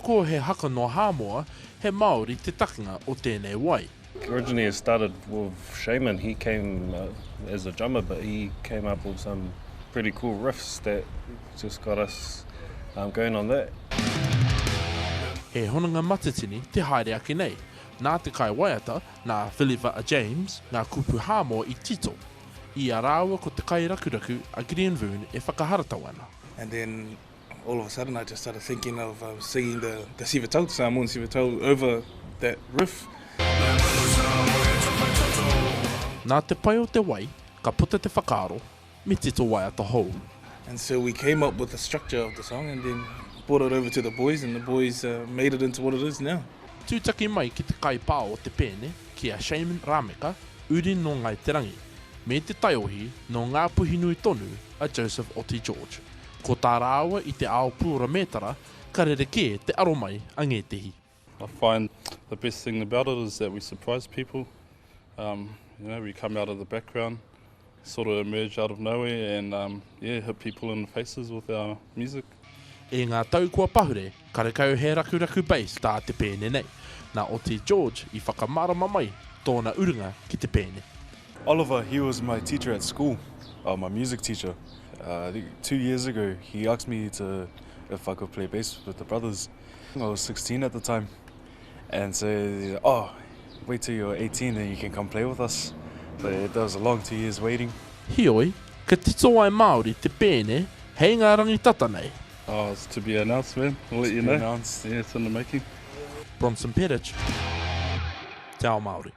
ko he haka no Hamoa, he Māori te takinga o tēnei wai. Originally it started with Shaman. He came as a drummer, but he came up with some pretty cool riffs that just got us going on that. He honanga matatini te haere ake nei. Nā te kai waiata, nā Philippa a James, ngā kupu Hāmoa I tito. I a rāua ko te kai rakuraku a Gideon Voon e whakaharatawana. And then all of a sudden I just started thinking of singing the Sivatau, Samoan Sivatau, over that riff. Nā te pai o te wai, ka puta te whakaaro, me tito waiata hou. And so we came up with the structure of the song and then brought it over to the boys, and the boys made it into what it is now. Tūtaki mai ki te kai pā o te pēne, ki a Shaman Rameka, uri no ngai te rangi, me te taiohi no ngā puhinui tonu a Joseph Oti George. Ko tā rāua I te ao pūra mētara, ka rereke te aromai a ngētehi. I find the best thing about it is that we surprise people. We come out of the background, sort of emerge out of nowhere and hit people in the faces with our music. E ngā tau kua pahure, ka rekau he rakuraku bass tā te pēne nei. Nā Oti George I whakamarama mai tōna urunga ki te pēne. Oliver, he was my teacher at school, my music teacher. I think 2 years ago, he asked me if I could play bass with the brothers. I was 16 at the time, and said, wait till you're 18 and you can come play with us. But that was a long 2 years waiting. Hioi, ka tito ai Māori te pēne, hei ngā rangitata nei. It's to be announced, man. We'll let you know. Announced. Yeah, it's in the making. Bronson Perich, Te Ao Māori.